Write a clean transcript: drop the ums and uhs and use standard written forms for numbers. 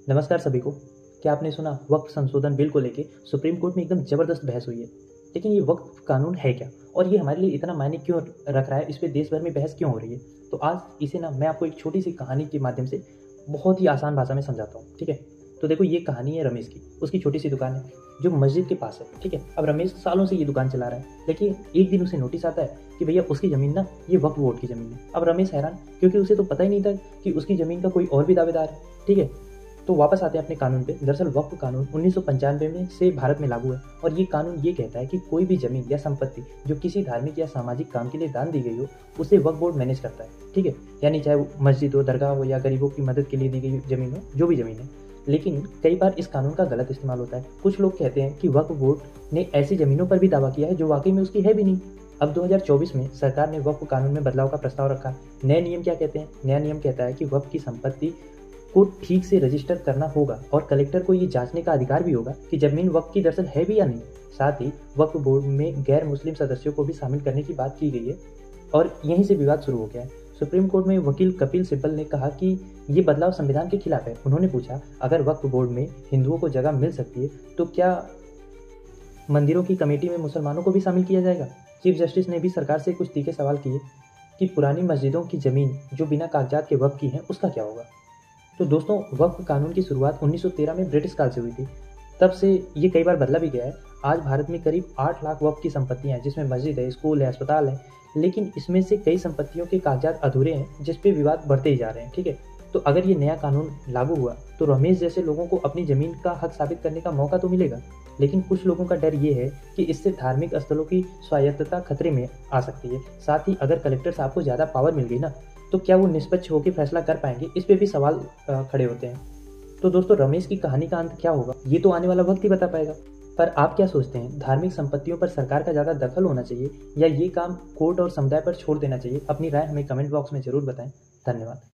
नमस्कार सभी को। क्या आपने सुना वक्फ संशोधन बिल को लेके सुप्रीम कोर्ट में एकदम ज़बरदस्त बहस हुई है। लेकिन ये वक्फ कानून है क्या और ये हमारे लिए इतना मायने क्यों रख रहा है, इस पे देश भर में बहस क्यों हो रही है। तो आज इसे ना मैं आपको एक छोटी सी कहानी के माध्यम से बहुत ही आसान भाषा में समझाता हूँ। ठीक है, तो देखो ये कहानी है रमेश की। उसकी छोटी सी दुकान है जो मस्जिद के पास है। ठीक है, अब रमेश सालों से ये दुकान चला रहा है, लेकिन एक दिन उसे नोटिस आता है कि भैया उसकी ज़मीन ना ये वक्फ बोर्ड की ज़मीन है। अब रमेश हैरान, क्योंकि उसे तो पता ही नहीं था कि उसकी ज़मीन का कोई और भी दावेदार है। ठीक है, तो वापस आते हैं अपने कानून पे। दरअसल वक्फ कानून 1995 में से भारत में लागू है और ये कानून ये कहता है कि कोई भी जमीन या संपत्ति जो किसी धार्मिक या सामाजिक काम के लिए दान दी गई हो, उसे वक्फ बोर्ड मैनेज करता है। ठीक है, यानी चाहे वो मस्जिद हो, दरगाह हो या गरीबों की मदद के लिए दी गई जमीन हो, जो भी जमीन है। लेकिन कई बार इस कानून का गलत इस्तेमाल होता है। कुछ लोग कहते हैं कि वक्फ बोर्ड ने ऐसी जमीनों पर भी दावा किया है जो वाकई में उसकी है भी नहीं। अब 2024 में सरकार ने वक्फ कानून में बदलाव का प्रस्ताव रखा। नए नियम क्या कहते हैं? नया नियम कहता है कि वक्फ की संपत्ति को ठीक से रजिस्टर करना होगा और कलेक्टर को ये जांचने का अधिकार भी होगा कि जमीन वक्फ की दरअसल है भी या नहीं। साथ ही वक्फ बोर्ड में गैर मुस्लिम सदस्यों को भी शामिल करने की बात की गई है और यहीं से विवाद शुरू हो गया है। सुप्रीम कोर्ट में वकील कपिल सिब्बल ने कहा कि ये बदलाव संविधान के खिलाफ है। उन्होंने पूछा, अगर वक्फ बोर्ड में हिंदुओं को जगह मिल सकती है तो क्या मंदिरों की कमेटी में मुसलमानों को भी शामिल किया जाएगा? चीफ जस्टिस ने भी सरकार से कुछ तीखे सवाल किए कि पुरानी मस्जिदों की जमीन जो बिना कागजात के वक्फ की है उसका क्या होगा। तो दोस्तों, वक्फ कानून की शुरुआत 1913 में ब्रिटिश काल से हुई थी। तब से ये कई बार बदला भी गया है। आज भारत में करीब 8 लाख वक्फ की संपत्तियां हैं, जिसमें मस्जिद है, स्कूल है, अस्पताल है। लेकिन इसमें से कई संपत्तियों के कागजात अधूरे हैं, जिस पे विवाद बढ़ते ही जा रहे हैं। ठीक है, तो अगर ये नया कानून लागू हुआ तो रमेश जैसे लोगों को अपनी जमीन का हक साबित करने का मौका तो मिलेगा। लेकिन कुछ लोगों का डर ये है कि इससे धार्मिक स्थलों की स्वायत्तता खतरे में आ सकती है। साथ ही अगर कलेक्टर साहब को ज़्यादा पावर मिल गई ना, तो क्या वो निष्पक्ष होकर फैसला कर पाएंगे? इस पे भी सवाल खड़े होते हैं। तो दोस्तों, रमेश की कहानी का अंत क्या होगा ये तो आने वाला वक्त ही बता पाएगा। पर आप क्या सोचते हैं, धार्मिक संपत्तियों पर सरकार का ज़्यादा दखल होना चाहिए या ये काम कोर्ट और समुदाय पर छोड़ देना चाहिए? अपनी राय हमें कमेंट बॉक्स में जरूर बताएं। धन्यवाद।